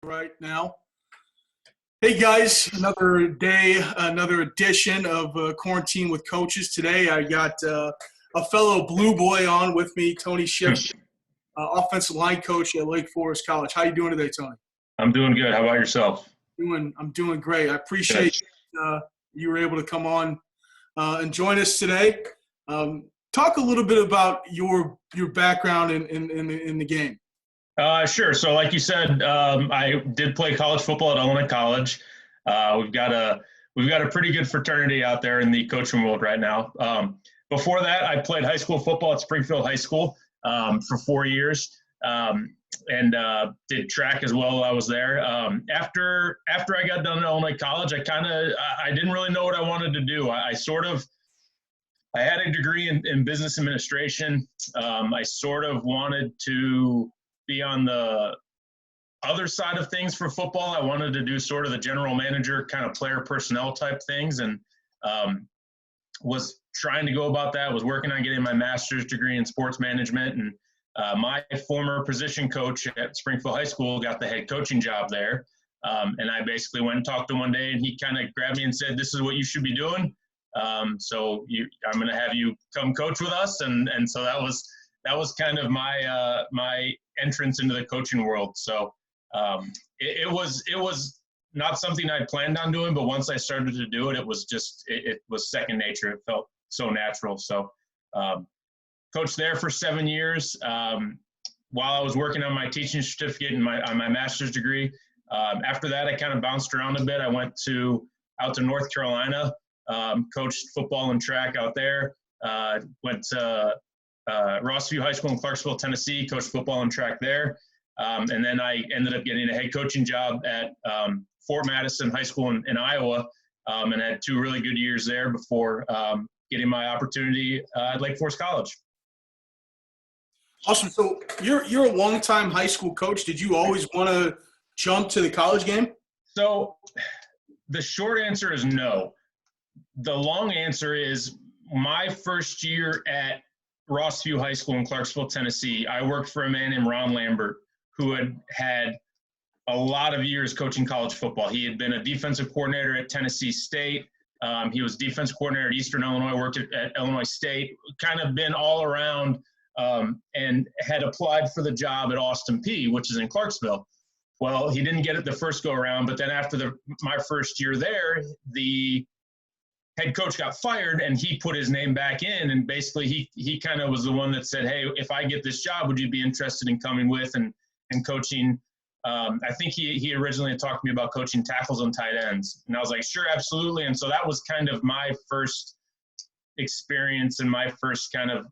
right now. Hey guys, another day, another edition of Quarantine with Coaches. Today I got a fellow Blue Boy on with me, Tony Shiffman, offensive line coach at Lake Forest College. How you doing today, Tony? I'm doing good. How about yourself? I'm doing great. I Good. appreciate you were able to come on and join us today. Talk a little bit about your background in the game. Sure. So, like you said, I did play college football at Illinois College. We've got a pretty good fraternity out there in the coaching world right now. Before that, I played high school football at Springfield High School for 4 years, and did track as well while I was there. After I got done at Illinois College, I didn't really know what I wanted to do. I had a degree in business administration. I sort of wanted to be on the other side of things for football. I wanted to do sort of the general manager kind of player personnel type things, and was trying to go about that. Was working on getting my master's degree in sports management, and my former position coach at Springfield High School got the head coaching job there. And I basically went and talked to him one day, and he kind of grabbed me and said, "This is what you should be doing. I'm going to have you come coach with us." And so that was kind of my entrance into the coaching world. So it was not something I planned on doing, but once I started to do it, it was second nature. It felt so natural. So coached there for 7 years. While I was working on my teaching certificate and on my master's degree. After that, I kind of bounced around a bit. I went out to North Carolina, coached football and track out there. Went to Rossview High School in Clarksville, Tennessee, coached football and track there. And then I ended up getting a head coaching job at Fort Madison High School in Iowa, and had 2 really good years there before getting my opportunity at Lake Forest College. Awesome. So you're a longtime high school coach. Did you always want to jump to the college game? So the short answer is no. The long answer is my first year at Rossview High School in Clarksville, Tennessee, I worked for a man named Ron Lambert, who had a lot of years coaching college football. He had been a defensive coordinator at Tennessee State. He was defensive coordinator at Eastern Illinois, worked at Illinois State, kind of been all around, and had applied for the job at Austin Peay, which is in Clarksville. Well, he didn't get it the first go around, but then after my first year there, the head coach got fired, and he put his name back in, and basically he kind of was the one that said, "Hey, if I get this job, would you be interested in coming with and coaching?" I think he originally talked to me about coaching tackles and tight ends, and I was like, "Sure, absolutely." And so that was kind of my first experience and my first kind of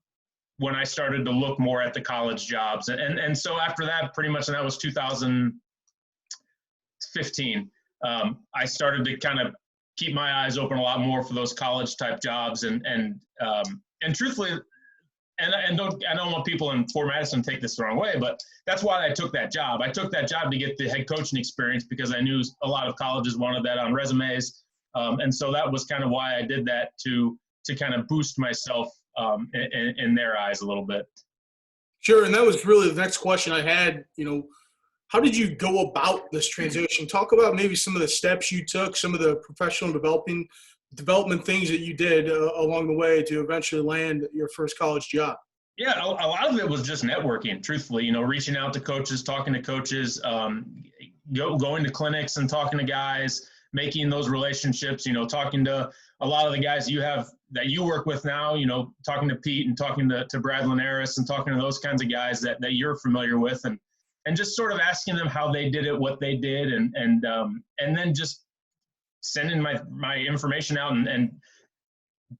when I started to look more at the college jobs. And so after that, pretty much, and that was 2015, I started to kind of keep my eyes open a lot more for those college type jobs, and truthfully, and I don't want people in Fort Madison to take this the wrong way, but that's why I took that job. I took that job to get the head coaching experience because I knew a lot of colleges wanted that on resumes, and so that was kind of why I did that to kind of boost myself in their eyes a little bit. Sure, and that was really the next question I had. How did you go about this transition? Talk about maybe some of the steps you took, some of the professional development things that you did along the way to eventually land your first college job. Yeah, a lot of it was just networking, truthfully, reaching out to coaches, talking to coaches, going to clinics and talking to guys, making those relationships, talking to a lot of the guys that you work with now, talking to Pete and talking to Brad Linares and talking to those kinds of guys that you're familiar with, and just sort of asking them how they did it, what they did, and then just sending my information out and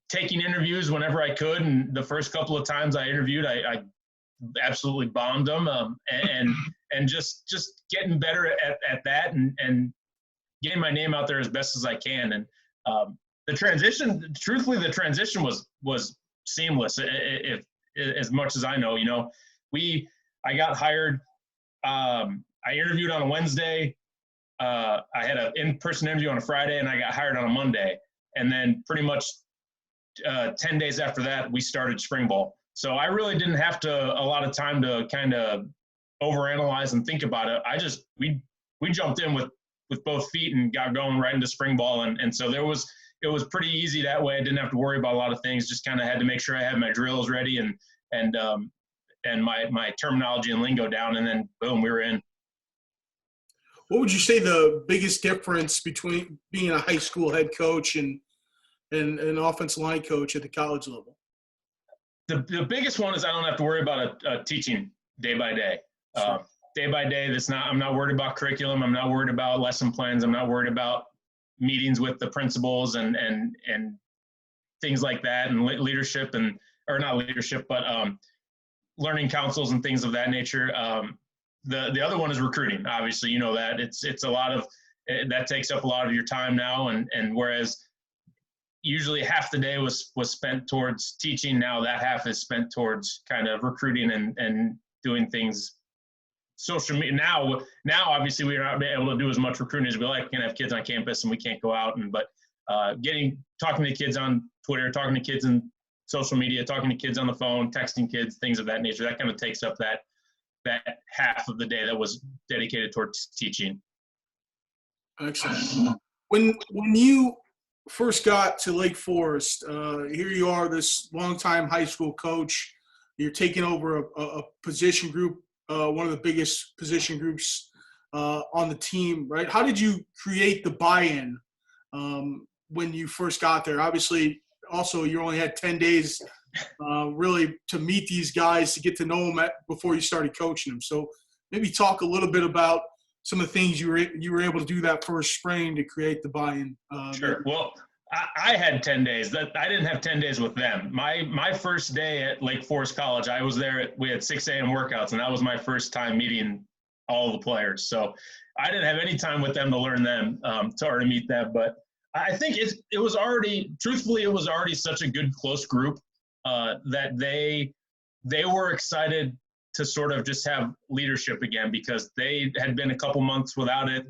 taking interviews whenever I could. And the first couple of times I interviewed, I absolutely bombed them, and just getting better at that and getting my name out there as best as I can. And the transition was seamless. If as much as I know, I got hired. I interviewed on a Wednesday. I had an in-person interview on a Friday, and I got hired on a Monday. And then pretty much 10 days after that, we started spring ball. So I really didn't have a lot of time to kind of overanalyze and think about it. We we jumped in with both feet and got going right into spring ball. And so it was pretty easy that way. I didn't have to worry about a lot of things. Just kind of had to make sure I had my drills ready and my terminology and lingo down, and then boom, we were in. What would you say the biggest difference between being a high school head coach and an offensive line coach at the college level? The biggest one is I don't have to worry about a teaching day by day. Sure. Day by day, I'm not worried about curriculum. I'm not worried about lesson plans. I'm not worried about meetings with the principals and things like that, and leadership or not leadership, but learning councils and things of that nature. The other one is recruiting. Obviously, you know that it's a lot of that takes up a lot of your time now, and whereas usually half the day was spent towards teaching, now that half is spent towards kind of recruiting and doing things. Social media now obviously we're not able to do as much recruiting as we like. We can't have kids on campus and we can't go out, but talking to kids on Twitter, talking to kids in social media, talking to kids on the phone, texting kids, things of that nature, that kind of takes up that half of the day that was dedicated towards teaching. Excellent. When you first got to Lake Forest, here you are, this longtime high school coach. You're taking over a position group, one of the biggest position groups on the team, right? How did you create the buy-in when you first got there? Obviously, also you only had 10 days really to meet these guys, to get to know them before you started coaching them. So maybe talk a little bit about some of the things you were able to do that first spring to create the buy-in. Sure. Well, I had 10 days. I didn't have 10 days with them. My first day at Lake Forest College, I was there. We had 6 a.m. workouts, and that was my first time meeting all the players. So I didn't have any time with them to learn them, to meet them. But I think it was already such a good, close group that they were excited to sort of just have leadership again, because they had been a couple months without it.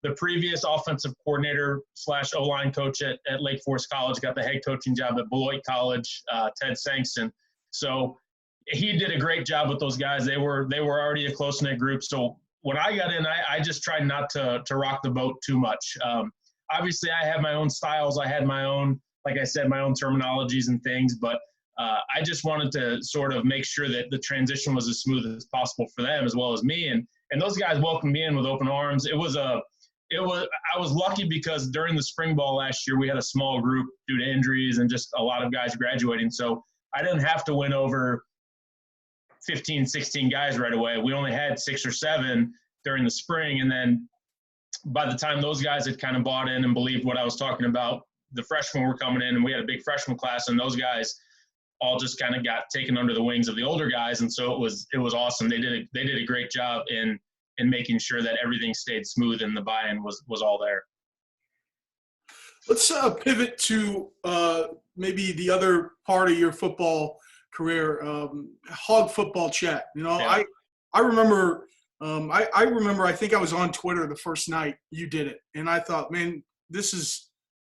The previous offensive coordinator / O-line coach at Lake Forest College got the head coaching job at Beloit College, Ted Sangston. So he did a great job with those guys. They were already a close-knit group. So when I got in, I just tried not to rock the boat too much. Obviously, I had my own styles. I had my own, like I said, my own terminologies and things, but I just wanted to sort of make sure that the transition was as smooth as possible for them as well as me. And those guys welcomed me in with open arms. I was lucky because during the spring ball last year, we had a small group due to injuries and just a lot of guys graduating. So I didn't have to win over 15, 16 guys right away. We only had 6 or 7 during the spring. And then by the time those guys had kind of bought in and believed what I was talking about, the freshmen were coming in, and we had a big freshman class, and those guys all just kind of got taken under the wings of the older guys. And so it was awesome. They did a great job in making sure that everything stayed smooth and the buy-in was all there. Let's pivot to maybe the other part of your football career, hog football chat. You know, Yeah. I remember I think I was on Twitter the first night you did it, and I thought, man, this is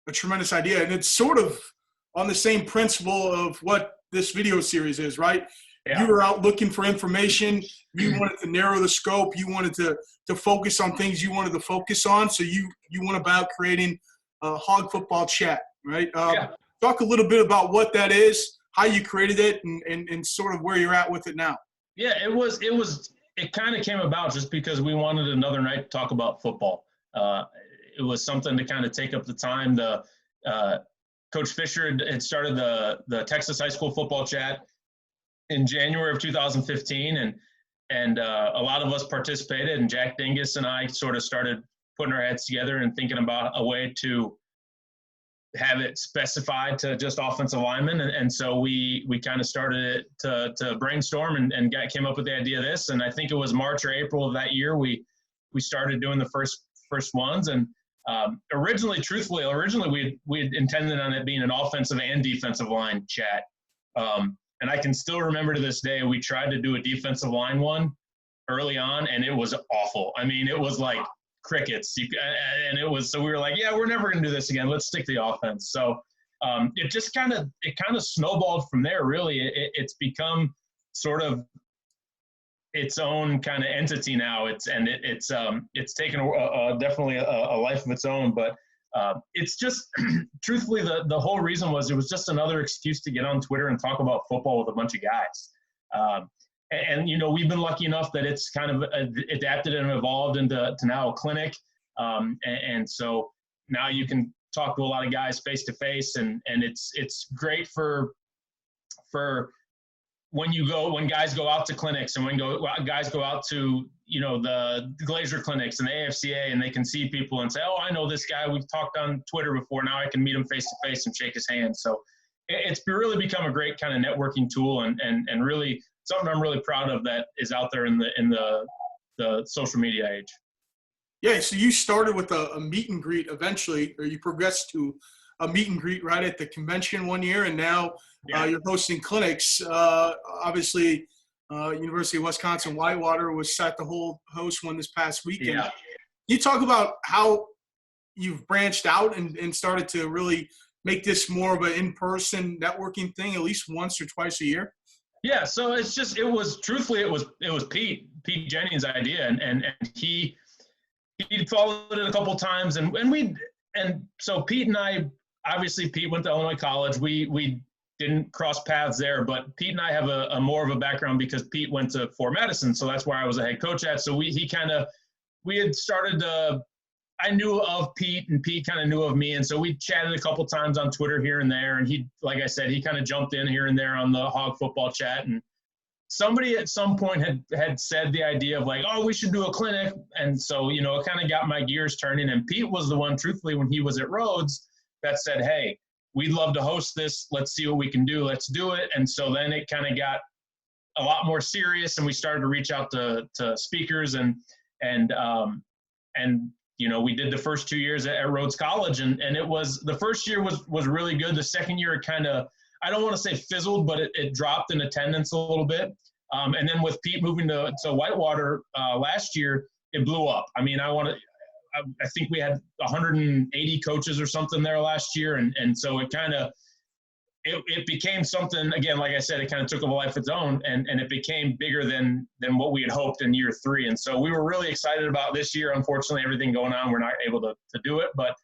a tremendous idea. And it's sort of on the same principle of what this video series is, right? Yeah. You were out looking for information. You wanted to narrow the scope. You wanted to focus on things you wanted to focus on. So you went about creating hog football chat, right? Yeah. Talk a little bit about what that is, how you created it, and sort of where you're at with it now. Yeah, it kind of came about just because we wanted another night to talk about football. It was something to kind of take up the time. Coach Fisher had started the Texas high school football chat in January of 2015, and a lot of us participated, and Jack Dingus and I sort of started putting our heads together and thinking about a way to have it specified to just offensive linemen. And so we kind of started it to brainstorm and came up with the idea of this. And I think it was March or April of that year we started doing the first ones. And originally we had intended on it being an offensive and defensive line chat. And I can still remember to this day, we tried to do a defensive line one early on, and it was awful. I mean, it was like crickets. So we were like, yeah, we're never going to do this again. Let's stick to the offense. So it kind of snowballed from there, really. It's become sort of its own kind of entity now. It's taken definitely a life of its own. But it's just truthfully the whole reason was it was just another excuse to get on Twitter and talk about football with a bunch of guys. And we've been lucky enough that it's kind of adapted and evolved into now a clinic, and so now you can talk to a lot of guys face to face, and it's great for when guys go out to clinics and guys go out to the Glazier clinics and the AFCA, and they can see people and say, oh, I know this guy, we've talked on Twitter before, now I can meet him face to face and shake his hand. So it's really become a great kind of networking tool, and really something I'm really proud of that is out there in the social media age. Yeah, so you started with a meet and greet eventually, or you progressed to a meet and greet right at the convention one year, and now you're hosting clinics. Obviously, University of Wisconsin Whitewater was set to host one this past weekend. Yeah. Can you talk about how you've branched out and started to really make this more of an in-person networking thing at least once or twice a year? Yeah, so it was Pete Jennings' idea, and he followed it a couple times, and so Pete and I, obviously Pete went to Illinois College. We didn't cross paths there, but Pete and I have a more of a background because Pete went to Fort Madison, so that's where I was a head coach at. So we had started I knew of Pete, and Pete kind of knew of me, and so we chatted a couple times on Twitter here and there, and he, like I said, he kind of jumped in here and there on the Hog Football Chat, and somebody at some point had said the idea of like, oh, we should do a clinic, and so it kind of got my gears turning, and Pete was the one, truthfully, when he was at Rhodes, that said, hey, we'd love to host this, let's see what we can do, let's do it. And so then it kind of got a lot more serious, and we started to reach out to speakers, and we did the first 2 years at Rhodes College, and it was, the first year was really good. The second year, it kind of, I don't want to say fizzled, but it dropped in attendance a little bit. And then with Pete moving to Whitewater last year, it blew up. I mean, I think we had 180 coaches or something there last year, and so it kind of it became something, again, like I said, it kind of took a life of its own, and it became bigger than what we had hoped in year 3. And so we were really excited about this year. Unfortunately, everything going on, we're not able to do it, but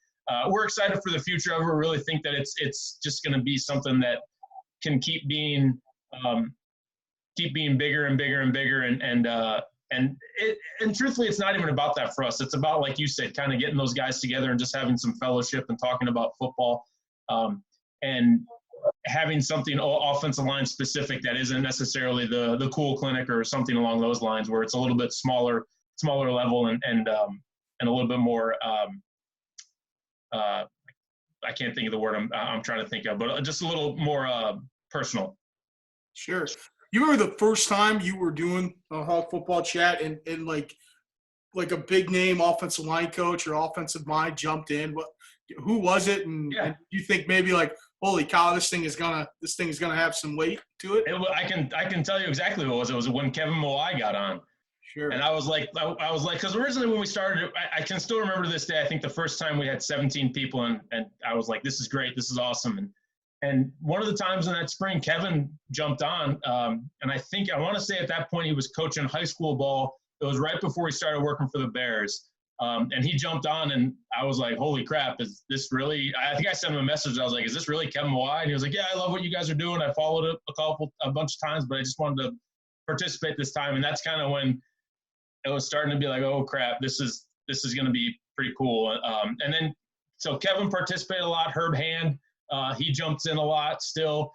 we're excited for the future of it. We really think that it's just going to be something that can keep being bigger and bigger and bigger, and truthfully, it's not even about that for us. It's about, like you said, kind of getting those guys together and just having some fellowship and talking about football, and having something offensive line specific that isn't necessarily the cool clinic or something along those lines, where it's a little bit smaller level and a little bit more. I can't think of the word I'm trying to think of, but just a little more personal. Sure. You remember the first time you were doing a Hog Football Chat and like a big name offensive line coach or offensive mind jumped in? Who was it? And you think maybe like, holy cow, this thing is gonna have some weight to it? I can tell you exactly what it was. It was when Kevin Moai got on. Sure. And I was like, because originally when we started, I can still remember to this day, I think the first time we had 17 people, and I was like, this is great, this is awesome. And one of the times in that spring, Kevin jumped on, and I want to say at that point he was coaching high school ball. It was right before he started working for the Bears. And he jumped on, and I was like, holy crap, is this really – I think I sent him a message. I was like, is this really Kevin Moai? And he was like, yeah, I love what you guys are doing. I followed it a bunch of times, but I just wanted to participate this time. And that's kind of when it was starting to be like, oh, crap, this is going to be pretty cool. And then so Kevin participated a lot. Herb Hand, he jumps in a lot still.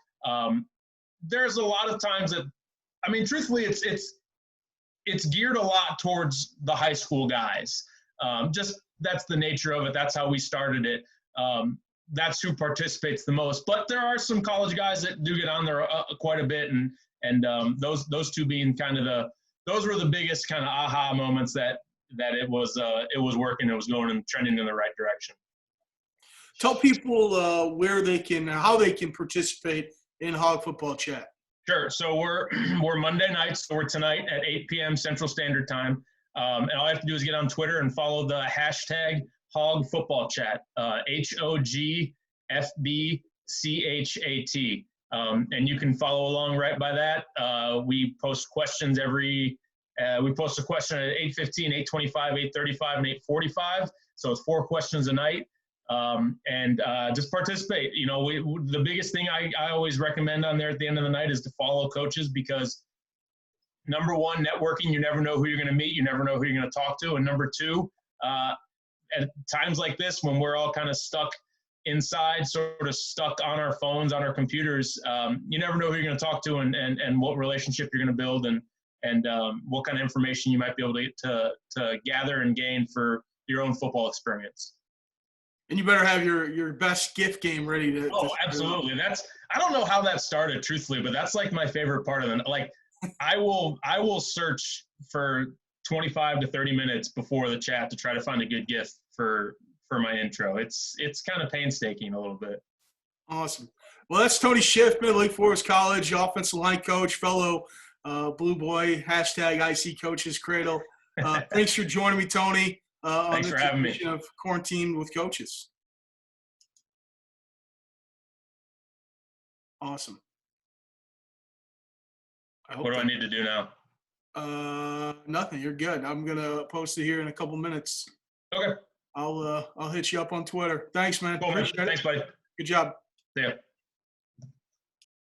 There's a lot of times that – I mean, truthfully, it's geared a lot towards the high school guys. Just that's the nature of it. That's how we started it. That's who participates the most. But there are some college guys that do get on there quite a bit, and those two being kind of those were the biggest kind of aha moments that it was working, it was going and trending in the right direction. Tell people how they can participate in Hog Football Chat. Sure. So we're Monday nights. So we're tonight at 8 p.m. Central Standard Time. And all I have to do is get on Twitter and follow the hashtag Hog Football Chat, HOGFBCHAT. And you can follow along right by that. We post questions every We post a question at 8:15, 8:25, 8:35, and 8:45. So it's 4 questions a night. And just participate. You know, the biggest thing I always recommend on there at the end of the night is to follow coaches, because number one, networking, you never know who you're going to meet. You never know who you're going to talk to. And number two, at times like this, when we're all kind of stuck inside, sort of stuck on our phones, on our computers, you never know who you're going to talk to and what relationship you're going to build and what kind of information you might be able to gather and gain for your own football experience. And you better have your best gift game ready to. Oh, absolutely. I don't know how that started, truthfully, but that's like my favorite part of it. Like, I will search for 25 to 30 minutes before the chat to try to find a good gift for my intro. It's kind of painstaking a little bit. Awesome. Well, that's Tony Shiffman, Lake Forest College offensive line coach, fellow Blue Boy, hashtag IC Coaches Cradle. Thanks for joining me, Tony. Thanks for having me. Of Quarantine with Coaches. Awesome. What do I need to do now? Nothing. You're good. I'm gonna post it here in a couple minutes. Okay. I'll hit you up on Twitter. Thanks, man. Cool, man. Thanks, buddy. Good job. See ya.